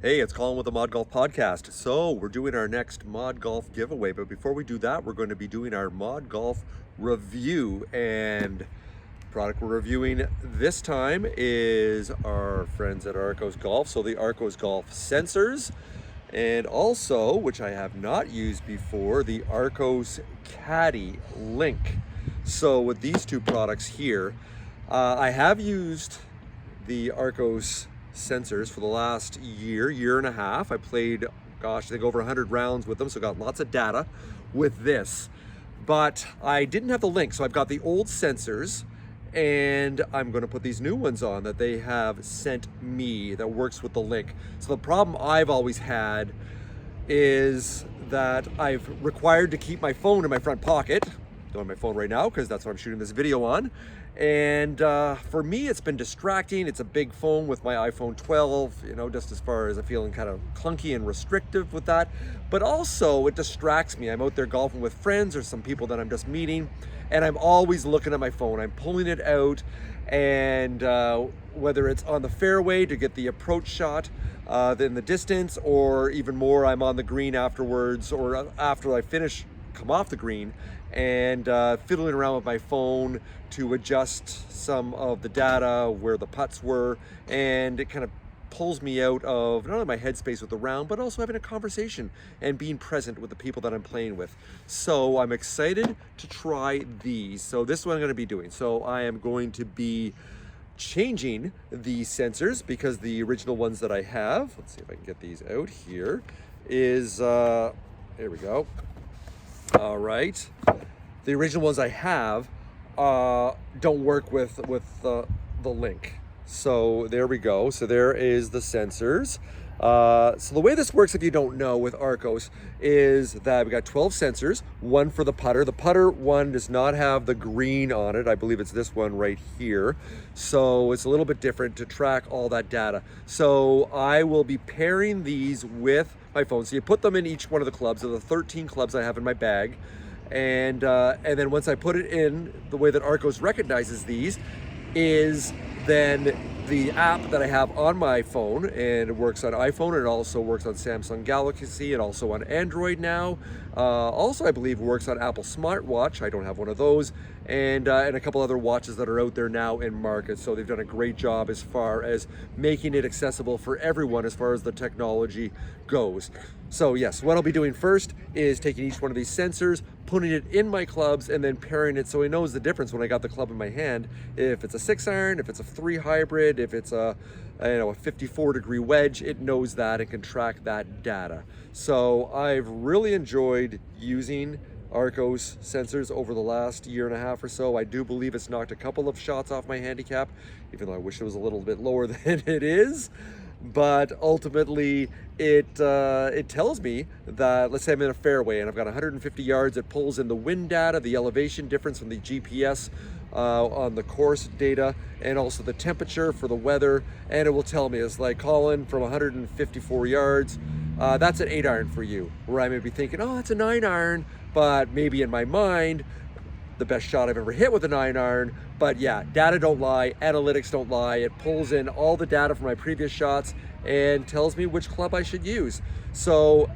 Hey, it's Colin with the ModGolf Podcast. So we're doing our next ModGolf giveaway, but before we do that, we're going to be doing our ModGolf review. And the product we're reviewing this time is our friends at Arccos Golf. So the Arccos Golf sensors, and also, which I have not used before, the Arccos Caddie link. So with these two products here, I have used the Arccos sensors for the last year and a half. I played, I think over 100 rounds with them, so got lots of data with this. But I didn't have the link, so I've got the old sensors, and I'm going to put these new ones on that they have sent me that works with the link. So the problem I've always had is that I've required to keep my phone in my front pocket. Don't have my phone right now because that's what I'm shooting this video on. And for me, it's been distracting. It's a big phone with my iPhone 12, just as far as I'm feeling kind of clunky and restrictive with that. But also it distracts me. I'm out there golfing with friends or some people that I'm just meeting, and I'm always looking at my phone. I'm pulling it out, and whether it's on the fairway to get the approach shot in the distance, or even more, I'm on the green afterwards, or after I come off the green, and fiddling around with my phone to adjust some of the data where the putts were, and it kind of pulls me out of not only my headspace with the round, but also having a conversation and being present with the people that I'm playing with. So I'm excited to try these. So this is what I'm going to be doing. So I am going to be changing the sensors because the original ones that I have, let's see if I can get these out here, is, here we go. All right. The original ones I have don't work with the link. So there we go. So there is the sensors. So the way this works, if you don't know, with Arccos is that we got 12 sensors, one for the putter. The putter one does not have the green on it. I believe it's this one right here. So it's a little bit different to track all that data. So I will be pairing these with my phone. So you put them in each one of the clubs. Of the 13 clubs I have in my bag. And then once I put it in, the way that Arccos recognizes these is then the app that I have on my phone, and it works on iPhone, and it also works on Samsung Galaxy, and also on Android now. Also, I believe works on Apple smartwatch. I don't have one of those, and a couple other watches that are out there now in market. So they've done a great job as far as making it accessible for everyone as far as the technology goes. So yes, what I'll be doing first is taking each one of these sensors, putting it in my clubs, and then pairing it so it knows the difference when I got the club in my hand. If it's a 6-iron, if it's a 3 hybrid, if it's a 54-degree wedge, it knows that and can track that data. So I've really enjoyed using Arccos sensors over the last year and a half or so. I do believe it's knocked a couple of shots off my handicap, even though I wish it was a little bit lower than it is. But ultimately, it tells me that, let's say I'm in a fairway and I've got 150 yards, it pulls in the wind data, the elevation difference from the GPS on the course data, and also the temperature for the weather, and it will tell me, it's like, Colin, from 154 yards, that's an 8-iron for you, where I may be thinking, oh, that's a 9-iron, but maybe in my mind, the best shot I've ever hit with a 9-iron. But yeah, data don't lie, analytics don't lie. It pulls in all the data from my previous shots and tells me which club I should use. So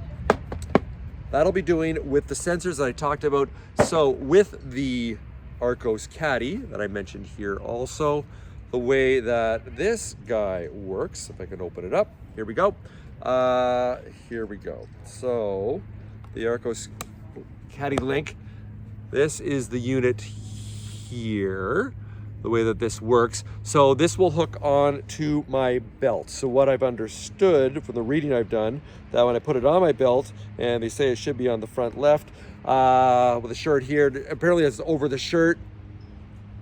that'll be doing with the sensors that I talked about. So with the Arccos Caddie that I mentioned here also, the way that this guy works, if I can open it up, here we go. Here we go. So the Arccos Caddie link, this is the unit here, the way that this works. So this will hook on to my belt. So what I've understood from the reading I've done, that when I put it on my belt, and they say it should be on the front left, with the shirt here, apparently it's over the shirt,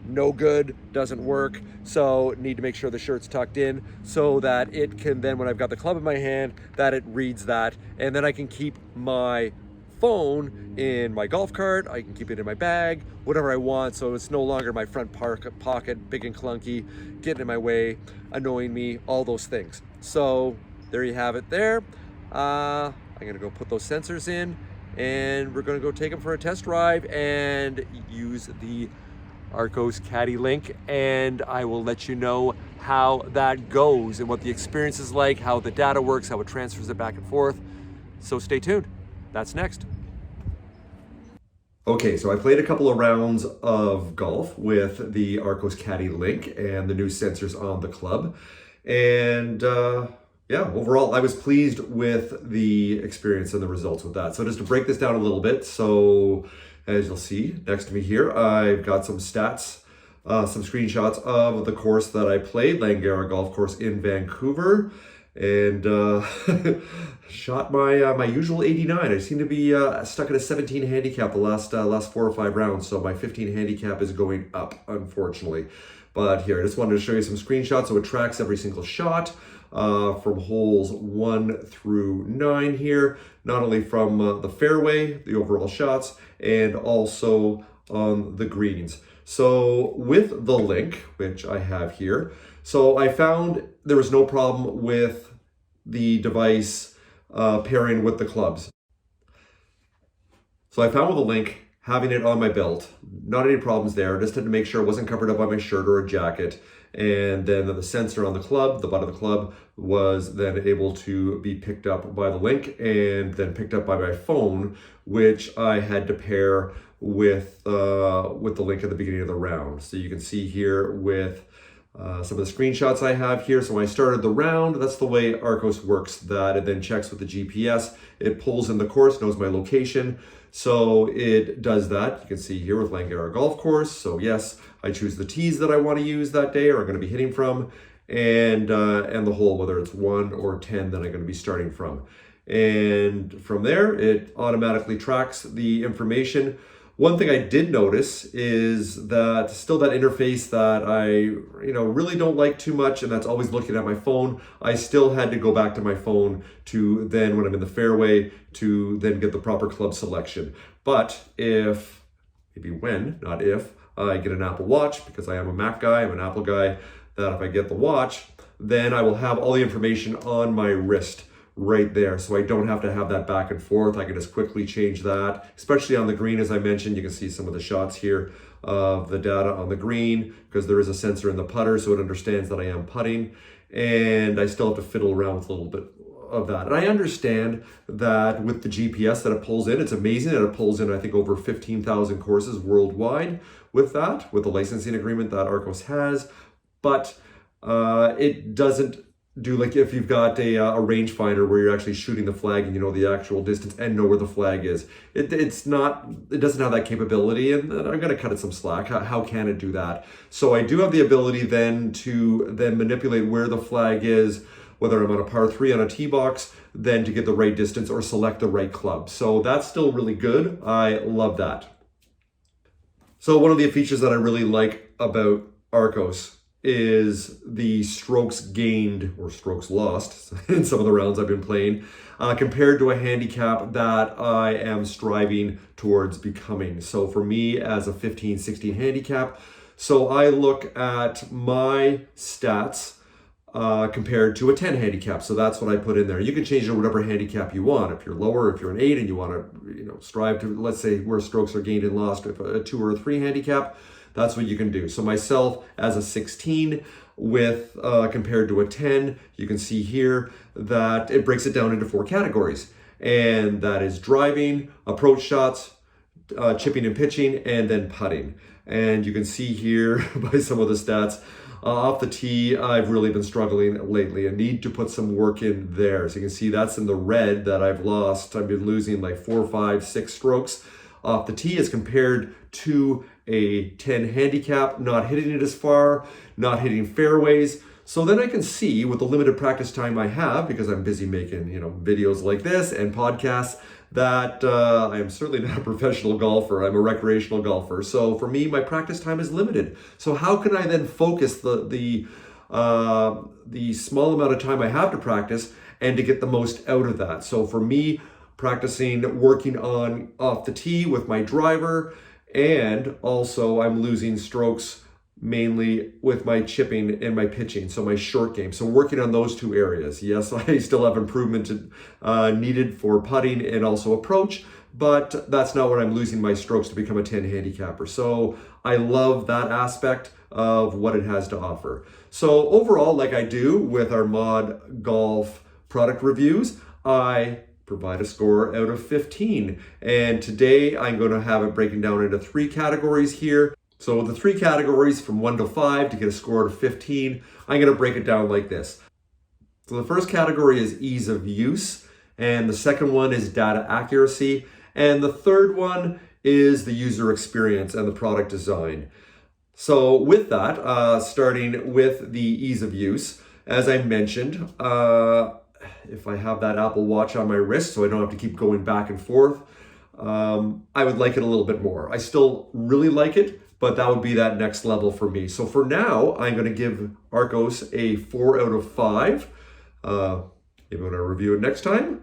no good, doesn't work. So need to make sure the shirt's tucked in so that it can then, when I've got the club in my hand, that it reads that, and then I can keep my phone in my golf cart, I can keep it in my bag, whatever I want, so it's no longer my front pocket, big and clunky, getting in my way, annoying me, all those things. So there you have it there. I'm gonna go put those sensors in, and we're gonna go take them for a test drive and use the Arccos Caddie link, and I will let you know how that goes and what the experience is like, how the data works, how it transfers it back and forth. So stay tuned. That's next. Okay, so I played a couple of rounds of golf with the Arccos Caddie link and the new sensors on the club. And yeah, overall, I was pleased with the experience and the results with that. So just to break this down a little bit, so as you'll see next to me here, I've got some stats, some screenshots of the course that I played, Langara Golf Course in Vancouver, and shot my usual 89. I seem to be stuck at a 17 handicap the last 4 or 5 rounds, so my 15 handicap is going up, unfortunately. But here, I just wanted to show you some screenshots so it tracks every single shot from holes 1 through 9 here, not only from the fairway, the overall shots, and also on the greens. So with the link, which I have here, so I found there was no problem with the device pairing with the clubs. So I found with the link, having it on my belt, not any problems there. Just had to make sure it wasn't covered up by my shirt or a jacket. And then the sensor on the club, the butt of the club, was then able to be picked up by the link and then picked up by my phone, which I had to pair with the link at the beginning of the round. So you can see here with some of the screenshots I have here. So when I started the round, that's the way Arccos works, that it then checks with the GPS. It pulls in the course, knows my location. So it does that. You can see here with Langara Golf Course. So yes, I choose the tees that I want to use that day or I'm going to be hitting from, and the hole, whether it's 1 or 10 that I'm going to be starting from. And from there, it automatically tracks the information. One thing I did notice is that still that interface that I really don't like too much, and that's always looking at my phone. I still had to go back to my phone to then, when I'm in the fairway, to then get the proper club selection. But if, maybe when, not if, I get an Apple Watch, because I am a Mac guy, I'm an Apple guy, that if I get the watch, then I will have all the information on my wrist right there, so I don't have to have that back and forth. I can just quickly change that, especially on the green. As I mentioned, you can see some of the shots here of the data on the green, because there is a sensor in the putter, so it understands that I am putting, and I still have to fiddle around with a little bit of that. And I understand that with the GPS that it pulls in, it's amazing that it pulls in, I think, over 15,000 courses worldwide with that, with the licensing agreement that Arccos has, but it doesn't do like if you've got a rangefinder where you're actually shooting the flag and you know the actual distance and know where the flag is. It doesn't have that capability, and I'm going to cut it some slack. How can it do that? So I do have the ability then to manipulate where the flag is, whether I'm on a par 3 on a tee box, then to get the right distance or select the right club. So that's still really good. I love that. So one of the features that I really like about Arccos is the strokes gained or strokes lost in some of the rounds I've been playing compared to a handicap that I am striving towards becoming. So for me as a 15, 16 handicap, so I look at my stats compared to a 10 handicap. So that's what I put in there. You can change it to whatever handicap you want. If you're lower, if you're an 8 and you want to strive to, let's say where strokes are gained and lost, if a 2 or a 3 handicap, that's what you can do. So myself as a 16 with compared to a 10, you can see here that it breaks it down into 4 categories. And that is driving, approach shots, chipping and pitching, and then putting. And you can see here by some of the stats, off the tee, I've really been struggling lately. I need to put some work in there. So you can see that's in the red that I've lost. I've been losing like 4, 5, 6 strokes off the tee as compared to a 10 handicap, not hitting it as far, not hitting fairways. So then I can see with the limited practice time I have, because I'm busy making videos like this and podcasts, that I am certainly not a professional golfer. I'm a recreational golfer. So for me, my practice time is limited. So how can I then focus the small amount of time I have to practice and to get the most out of that? So for me, practicing, working on off the tee with my driver, and also I'm losing strokes mainly with my chipping and my pitching, so my short game. So working on those two areas. Yes, I still have improvement needed for putting and also approach, but that's not where I'm losing my strokes to become a 10 handicapper. So I love that aspect of what it has to offer. So overall, like I do with our ModGolf product reviews, I provide a score out of 15. And today I'm going to have it breaking down into 3 categories here. So the 3 categories from 1 to 5 to get a score of 15, I'm going to break it down like this. So the first category is ease of use, and the second one is data accuracy, and the third one is the user experience and the product design. So with that, starting with the ease of use, as I mentioned, if I have that Apple Watch on my wrist so I don't have to keep going back and forth, I would like it a little bit more. I still really like it, but that would be that next level for me. So for now, I'm going to give Arccos a 4 out of 5. Maybe I'm going to review it next time,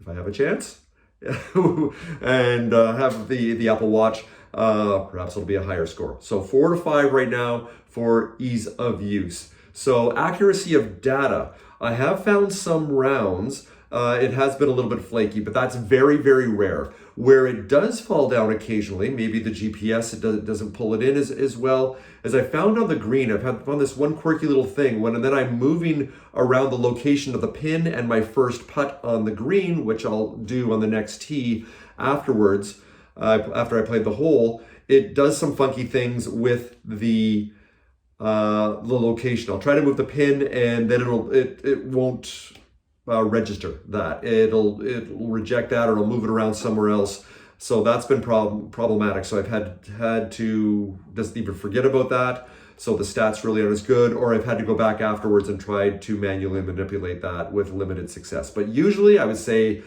if I have a chance. And have the Apple Watch, perhaps it'll be a higher score. So 4 to 5 right now for ease of use. So accuracy of data. I have found some rounds, it has been a little bit flaky, but that's very, very rare. Where it does fall down occasionally, maybe the GPS, it doesn't pull it in as well. As I found on the green, I've found this one quirky little thing and then I'm moving around the location of the pin and my first putt on the green, which I'll do on the next tee afterwards, after I played the hole, it does some funky things with the location. I'll try to move the pin and then it won't register that. It'll reject that, or it'll move it around somewhere else. So that's been problematic. So I've had to just either forget about that, so the stats really aren't as good, or I've had to go back afterwards and try to manually manipulate that with limited success. But usually I would say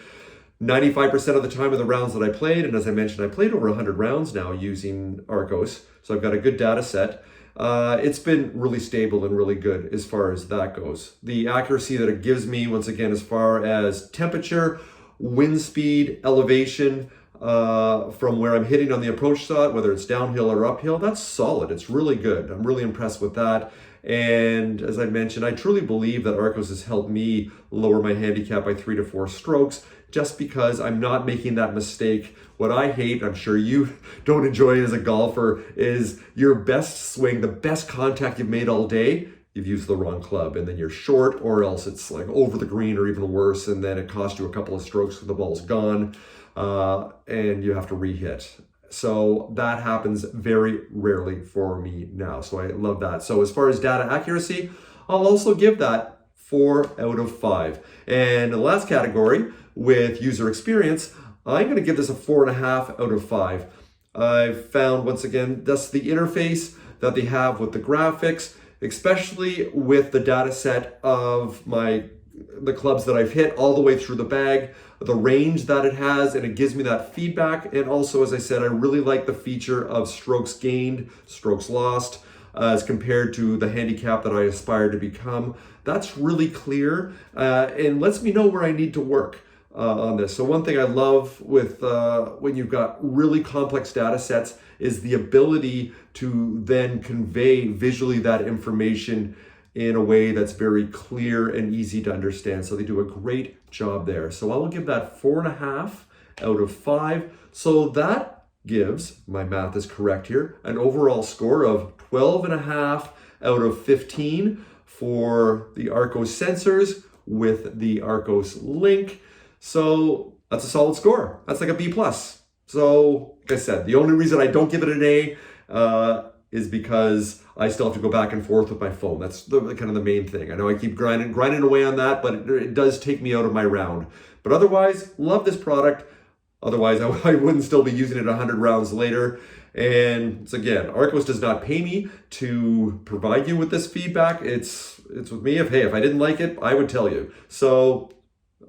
95% of the time of the rounds that I played, and as I mentioned, I played over 100 rounds now using Arccos, so I've got a good data set. It's been really stable and really good as far as that goes. The accuracy that it gives me, once again, as far as temperature, wind speed, elevation, from where I'm hitting on the approach shot, whether it's downhill or uphill, that's solid. It's really good. I'm really impressed with that. And as I mentioned, I truly believe that Arccos has helped me lower my handicap by 3 to 4 strokes, just because I'm not making that mistake. What I hate, I'm sure you don't enjoy as a golfer, is your best swing, the best contact you've made all day, you've used the wrong club, and then you're short, or else it's like over the green or even worse, and then it costs you a couple of strokes because the ball's gone, and you have to re-hit. So that happens very rarely for me now. So I love that. So as far as data accuracy, I'll also give that 4 out of 5. And the last category, with user experience, I'm going to give this a 4.5 out of 5. I've found, once again, that's the interface that they have with the graphics, especially with the data set of the clubs that I've hit all the way through the bag, the range that it has, and it gives me that feedback. And also, as I said, I really like the feature of strokes gained, strokes lost, as compared to the handicap that I aspire to become. That's really clear and lets me know where I need to work on this. So one thing I love with when you've got really complex data sets is the ability to then convey visually that information in a way that's very clear and easy to understand. So they do a great job there. So I will give that 4.5 out of 5. So that gives, my math is correct here, an overall score of 12.5 out of 15 for the Arccos sensors with the Arccos link. So that's a solid score. That's like a B+. So like I said, the only reason I don't give it an A is because I still have to go back and forth with my phone. That's kind of the main thing. I know I keep grinding away on that, but it does take me out of my round. But otherwise, love this product. Otherwise, I wouldn't still be using it 100 rounds later. And so again, Arccos does not pay me to provide you with this feedback. It's with me. If I didn't like it, I would tell you. So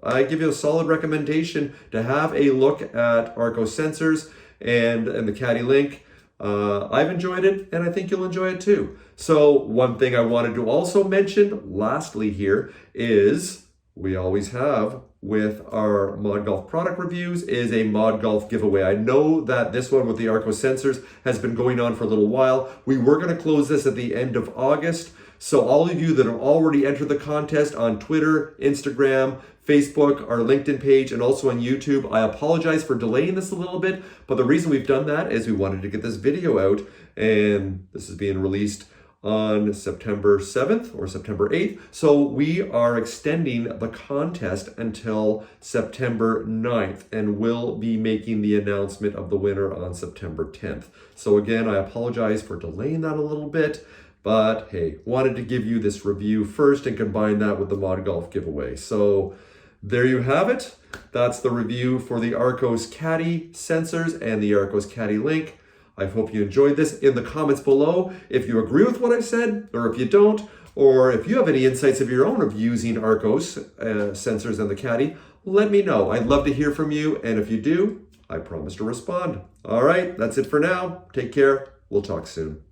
I give you a solid recommendation to have a look at Arccos sensors and the Caddie link. I've enjoyed it, and I think you'll enjoy it too. So one thing I wanted to also mention lastly here is we always have with our ModGolf product reviews is a ModGolf giveaway. I know that this one with the Arccos sensors has been going on for a little while. We were going to close this at the end of August. So all of you that have already entered the contest on Twitter, Instagram, Facebook, our LinkedIn page, and also on YouTube, I apologize for delaying this a little bit, but the reason we've done that is we wanted to get this video out, and this is being released on September 7th or September 8th. So we are extending the contest until September 9th, and we'll be making the announcement of the winner on September 10th. So again, I apologize for delaying that a little bit, but hey, wanted to give you this review first and combine that with the ModGolf giveaway. So there you have it. That's the review for the Arccos Caddie sensors and the Arccos Caddie Link. I hope you enjoyed this. In the comments below, if you agree with what I've said, or if you don't, or if you have any insights of your own of using Arccos sensors and the Caddie, let me know. I'd love to hear from you, and if you do, I promise to respond. All right, that's it for now. Take care. We'll talk soon.